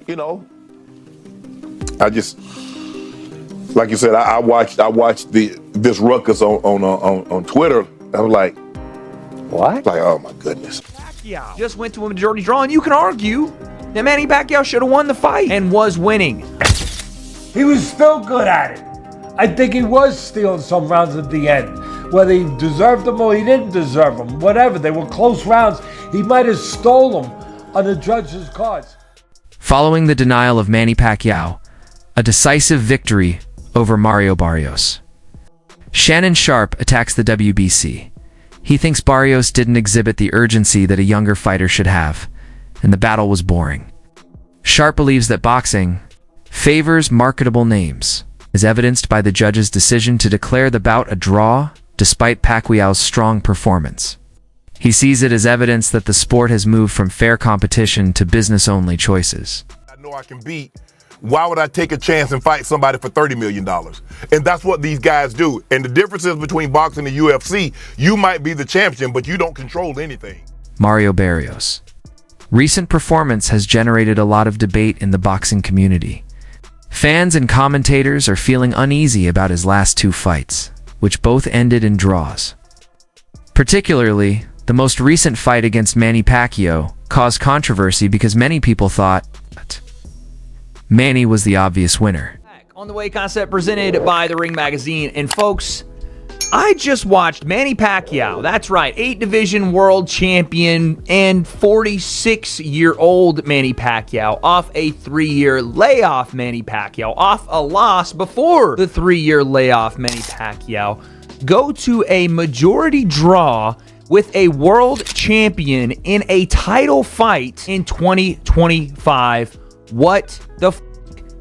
you know, I just, like you said, I watched this ruckus on Twitter. I was like, what? Like, oh my goodness. Pacquiao just went to a majority draw, and you can argue that Manny Pacquiao should have won the fight and was winning. He was still good at it. I think he was stealing some rounds at the end. Whether he deserved them or he didn't deserve them, whatever. They were close rounds. He might have stole them on the judges' cards. Following the denial of Manny Pacquiao, a decisive victory over Mario Barrios. Shannon Sharpe attacks the WBC. He thinks Barrios didn't exhibit the urgency that a younger fighter should have, and the battle was boring. Sharpe believes that boxing favors marketable names, as evidenced by the judge's decision to declare the bout a draw despite Pacquiao's strong performance. He sees it as evidence that the sport has moved from fair competition to business-only choices. I know I can beat. Why would I take a chance and fight somebody for $30 million? And that's what these guys do. And the difference is between boxing and UFC, you might be the champion, but you don't control anything. Mario Barrios. Recent performance has generated a lot of debate in the boxing community. Fans and commentators are feeling uneasy about his last two fights, which both ended in draws. Particularly, the most recent fight against Manny Pacquiao caused controversy because many people thought Manny was the obvious winner. On the Way concept presented by The Ring Magazine. And folks, I just watched Manny Pacquiao, that's right, 8-division world champion and 46-year-old Manny Pacquiao off a 3-year layoff. Manny Pacquiao off a loss before the 3-year layoff. Manny Pacquiao go to a majority draw with a world champion in a title fight in 2025. What the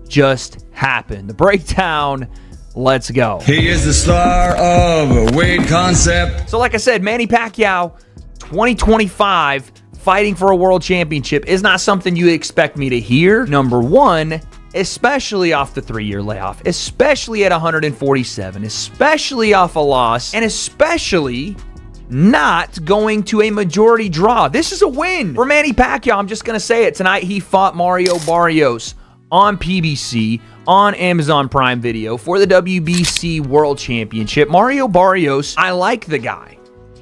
just happened? The breakdown. Let's go. He is the star of Wade Concept. So like I said, Manny Pacquiao, 2025, fighting for a world championship is not something you expect me to hear. Number one, especially off the 3-year layoff, especially at 147, especially off a loss, and especially not going to a majority draw. This is a win for Manny Pacquiao. I'm just going to say it. Tonight, he fought Mario Barrios on PBC, on Amazon Prime Video for the WBC World Championship. Mario Barrios, I like the guy,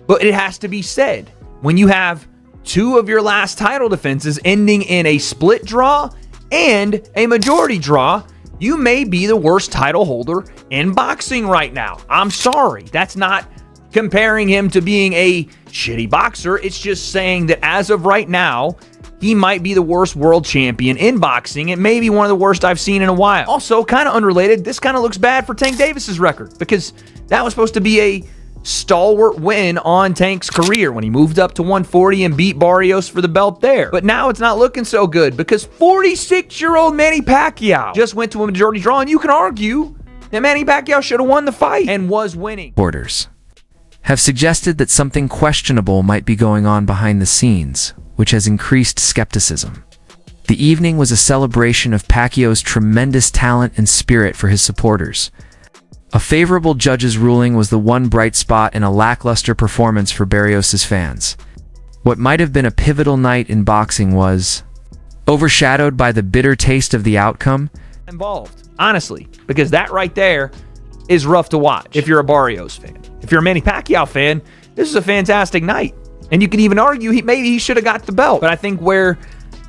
but it has to be said, when you have two of your last title defenses ending in a split draw and a majority draw, you may be the worst title holder in boxing right now. I'm sorry. That's not comparing him to being a shitty boxer. It's just saying that as of right now, he might be the worst world champion in boxing. It may be one of the worst I've seen in a while. Also, kind of unrelated, this kind of looks bad for Tank Davis's record because that was supposed to be a stalwart win on Tank's career when he moved up to 140 and beat Barrios for the belt there. But now it's not looking so good because 46-year-old Manny Pacquiao just went to a majority draw, and you can argue that Manny Pacquiao should have won the fight and was winning. Reporters have suggested that something questionable might be going on behind the scenes, which has increased skepticism. The evening was a celebration of Pacquiao's tremendous talent and spirit for his supporters. A favorable judge's ruling was the one bright spot in a lackluster performance for Barrios' fans. What might have been a pivotal night in boxing was overshadowed by the bitter taste of the outcome. Involved, honestly, because that right there is rough to watch if you're a Barrios fan. If you're a Manny Pacquiao fan, this is a fantastic night. And you could even argue maybe he should have got the belt. But I think where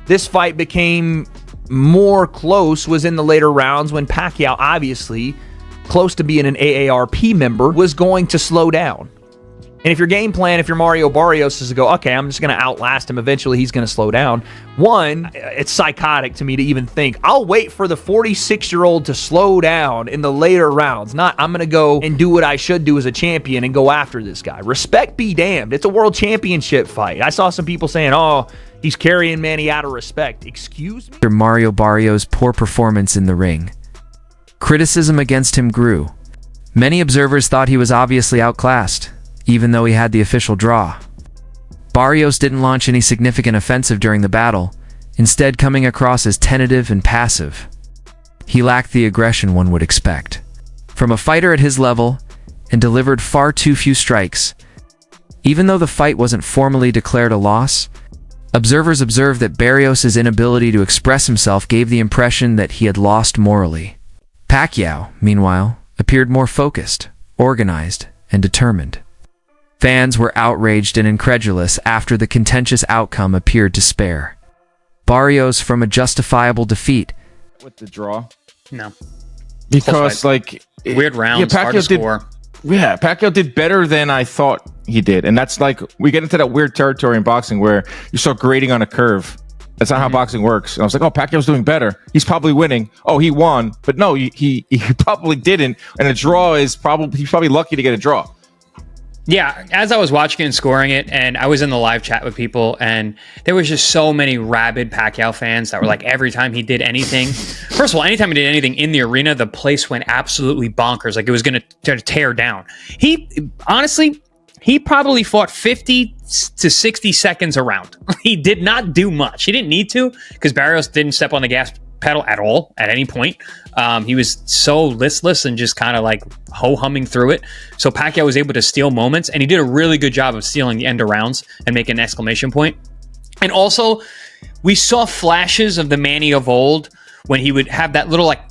this fight became more close was in the later rounds when Pacquiao, obviously close to being an AARP member, was going to slow down. And if your game plan, if you're Mario Barrios, is to go, okay, I'm just going to outlast him. Eventually, he's going to slow down. One, it's psychotic to me to even think, I'll wait for the 46-year-old to slow down in the later rounds. Not, I'm going to go and do what I should do as a champion and go after this guy. Respect be damned. It's a world championship fight. I saw some people saying, oh, he's carrying Manny out of respect. Excuse me? After Mario Barrios' poor performance in the ring, criticism against him grew. Many observers thought he was obviously outclassed, even though he had the official draw. Barrios didn't launch any significant offensive during the battle, instead coming across as tentative and passive. He lacked the aggression one would expect from a fighter at his level and delivered far too few strikes. Even though the fight wasn't formally declared a loss, Observers observed that Barrios' inability to express himself gave the impression that he had lost morally. Pacquiao, meanwhile, appeared more focused, organized, and determined. Fans were outraged and incredulous after the contentious outcome appeared to spare Barrios from a justifiable defeat. With the draw? No. Because, like... Weird rounds, hard to score. Yeah, Pacquiao did better than I thought he did. And that's like, we get into that weird territory in boxing where you start grading on a curve. That's not how boxing works. And I was like, oh, Pacquiao's doing better. He's probably winning. Oh, he won. But no, he probably didn't. And a draw is he's probably lucky to get a draw. Yeah, as I was watching it and scoring it, and I was in the live chat with people, and there was just so many rabid Pacquiao fans that were like, every time he did anything, first of all, anytime he did anything in the arena, the place went absolutely bonkers. Like it was going to tear down. Honestly, he probably fought 50 to 60 seconds around. He did not do much. He didn't need to, because Barrios didn't step on the gas pedal at all at any point. He was so listless and just kind of like ho-humming through it. So Pacquiao was able to steal moments, and he did a really good job of stealing the end of rounds and making an exclamation point. And also, we saw flashes of the Manny of old when he would have that little like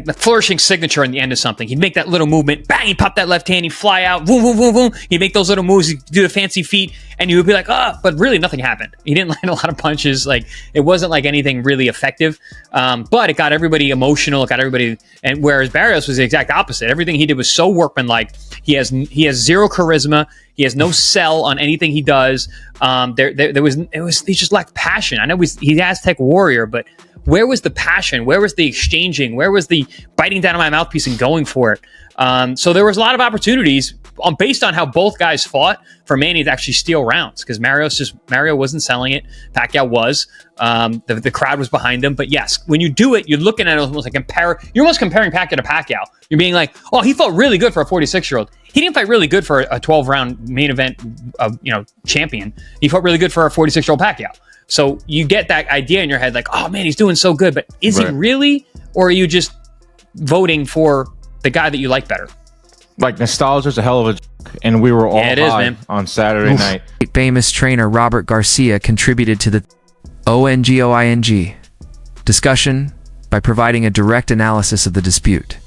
the flourishing signature in the end of something. He'd make that little movement, bang, he'd pop that left hand, he'd fly out, boom, boom, boom, boom. He'd make those little moves, he'd do the fancy feet, and you would be like, but really nothing happened. He didn't land a lot of punches. Like, it wasn't like anything really effective, but it got everybody emotional, it got everybody, and whereas Barrios was the exact opposite. Everything he did was so workmanlike. He has zero charisma. He has no sell on anything he does. He just lacked passion. I know he's Aztec warrior, but where was the passion? Where was the exchanging? Where was the biting down on my mouthpiece and going for it? So there was a lot of opportunities based on how both guys fought for Manny to actually steal rounds, because Mario wasn't selling it. Pacquiao was. The crowd was behind him. But yes, when you do it, you're looking at it almost like you're almost comparing Pacquiao to Pacquiao. You're being like, oh, he fought really good for a 46-year-old. He didn't fight really good for a 12-round main event champion. He fought really good for a 46-year-old Pacquiao. So you get that idea in your head, like, oh man, he's doing so good. But is he really? Or are you just voting for the guy that you like better? Like, nostalgia's a hell of a joke, and we were all high on Saturday night. Famous trainer Robert Garcia contributed to the ONGOING discussion by providing a direct analysis of the dispute.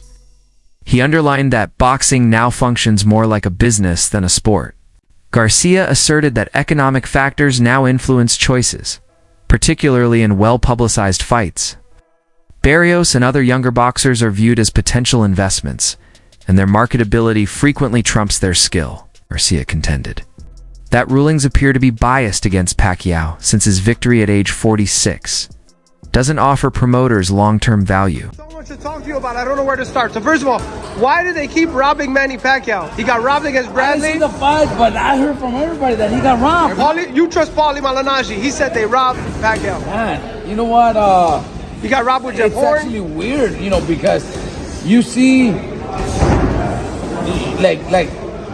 He underlined that boxing now functions more like a business than a sport. Garcia asserted that economic factors now influence choices, particularly in well-publicized fights. Barrios and other younger boxers are viewed as potential investments, and their marketability frequently trumps their skill, Garcia contended. That rulings appear to be biased against Pacquiao, since his victory at age 46 doesn't offer promoters long-term value. So much to talk to you about, I don't know where to start. So first of all, why do they keep robbing Manny Pacquiao? He got robbed against Bradley. I didn't see the fight, but I heard from everybody that he got robbed. You trust Paulie Malignaggi. He said they robbed Pacquiao. Man, you know what? He got robbed with Jeff Horn. It's actually weird, because you see, like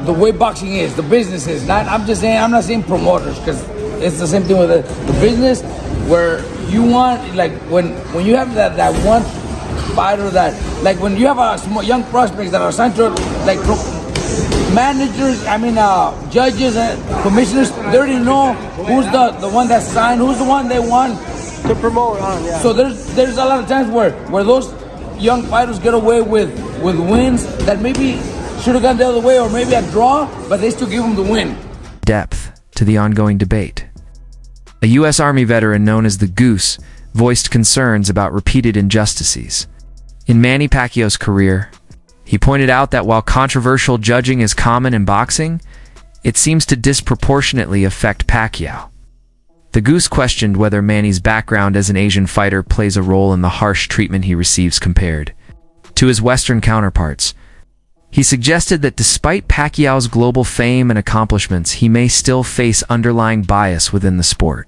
the way boxing is, the business is. I'm not saying promoters, because it's the same thing with the business, where you want, like, when you have that one fighter that, like, when you have a small young prospects that are signed to, like, managers, judges and commissioners, they already know who's the one that's signed, who's the one they want to promote on. Yeah. So there's a lot of times where those young fighters get away with wins that maybe should have gone the other way, or maybe a draw, but they still give them the win. Depth to the ongoing debate. A U.S. Army veteran known as the Goose voiced concerns about repeated injustices. In Manny Pacquiao's career, he pointed out that while controversial judging is common in boxing, it seems to disproportionately affect Pacquiao. The Goose questioned whether Manny's background as an Asian fighter plays a role in the harsh treatment he receives compared to his Western counterparts. He suggested that despite Pacquiao's global fame and accomplishments, he may still face underlying bias within the sport.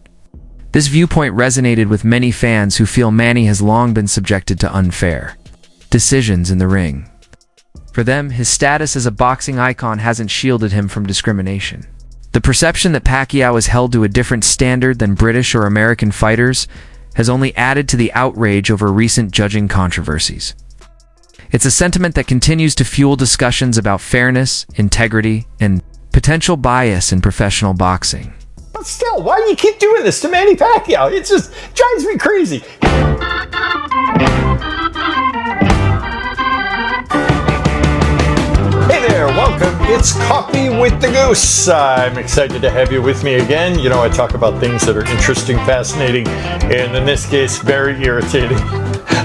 This viewpoint resonated with many fans who feel Manny has long been subjected to unfair decisions in the ring. For them, his status as a boxing icon hasn't shielded him from discrimination. The perception that Pacquiao is held to a different standard than British or American fighters has only added to the outrage over recent judging controversies. It's a sentiment that continues to fuel discussions about fairness, integrity, and potential bias in professional boxing. But still, why do you keep doing this to Manny Pacquiao? It just drives me crazy. Hey there, welcome. It's Coffee with the Goose. I'm excited to have you with me again. You know, I talk about things that are interesting, fascinating, and in this case, very irritating.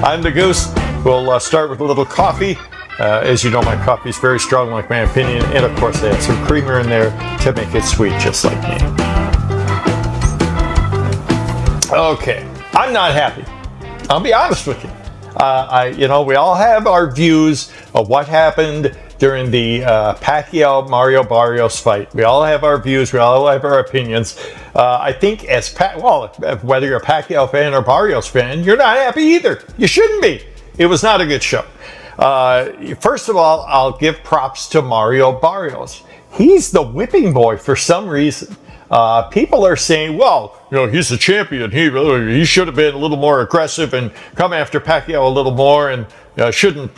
I'm the Goose. We'll start with a little coffee. As you know, my coffee is very strong, like my opinion, and of course, I have some creamer in there to make it sweet, just like me. Okay, I'm not happy. I'll be honest with you. We all have our views of what happened during the Pacquiao-Mario Barrios fight. We all have our views. We all have our opinions. I think whether you're a Pacquiao fan or Barrios fan, you're not happy either. You shouldn't be. It was not a good show. First of all, I'll give props to Mario Barrios. He's the whipping boy for some reason. People are saying, well, he's the champion. He should have been a little more aggressive and come after Pacquiao a little more and shouldn't,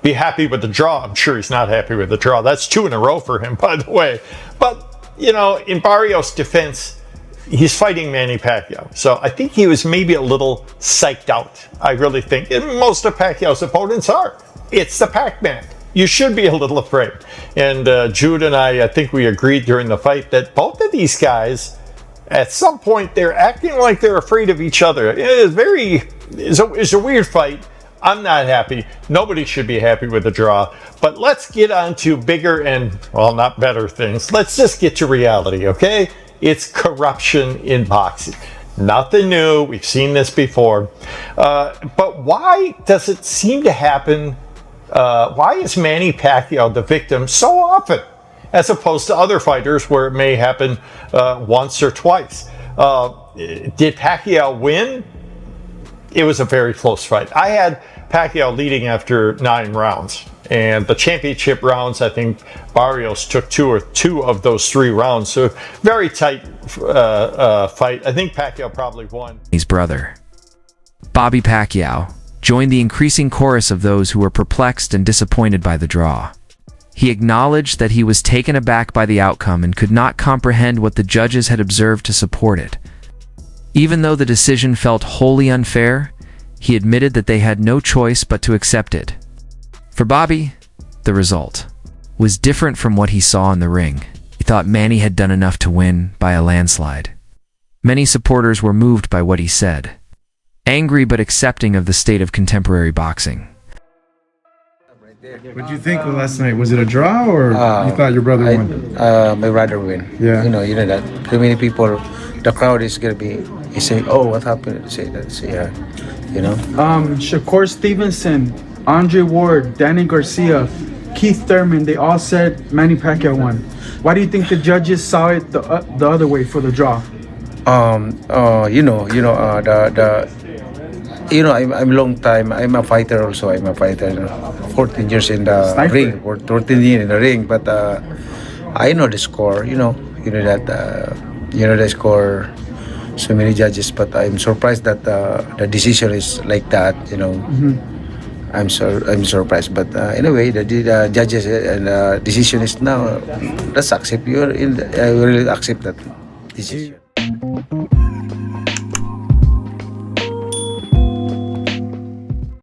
be happy with the draw. I'm sure he's not happy with the draw. That's 2 in a row for him, by the way. But, in Barrios' defense, he's fighting Manny Pacquiao. So I think he was maybe a little psyched out. I really think. And most of Pacquiao's opponents are. It's the Pac-Man. You should be a little afraid. And Jude and I think we agreed during the fight that both of these guys, at some point, they're acting like they're afraid of each other. It's a weird fight. I'm not happy. Nobody should be happy with the draw. But let's get on to bigger and, not better things. Let's just get to reality, okay? It's corruption in boxing. Nothing new. We've seen this before. But why does it seem to happen? Why is Manny Pacquiao the victim so often, as opposed to other fighters where it may happen once or twice? Did Pacquiao win? It was a very close fight. I had Pacquiao leading after 9 rounds. And the championship rounds, I think Barrios took 2 of those 3 rounds. So very tight fight. I think Pacquiao probably won. His brother, Bobby Pacquiao, joined the increasing chorus of those who were perplexed and disappointed by the draw. He acknowledged that he was taken aback by the outcome and could not comprehend what the judges had observed to support it. Even though the decision felt wholly unfair, he admitted that they had no choice but to accept it. For Bobby, the result was different from what he saw in the ring. He thought Manny had done enough to win by a landslide. Many supporters were moved by what he said, angry but accepting of the state of contemporary boxing. What did you think of last night? Was it a draw or you thought your brother won? My brother win. Yeah. You know that. Too many people, the crowd is gonna be saying, "Oh, what happened?" Say that. Say, Shakur Stevenson, Andre Ward, Danny Garcia, Keith Thurman, they all said Manny Pacquiao won. Why do you think the judges saw it the other way for the draw? I'm long time. I'm a fighter also. I'm a fighter. 14 years in the ring, or 13 years in the ring. But I know the score. You know the score. So many judges, but I'm surprised that the decision is like that. I'm surprised. But anyway, the judges and decision is now. Let's accept. I really accept that decision.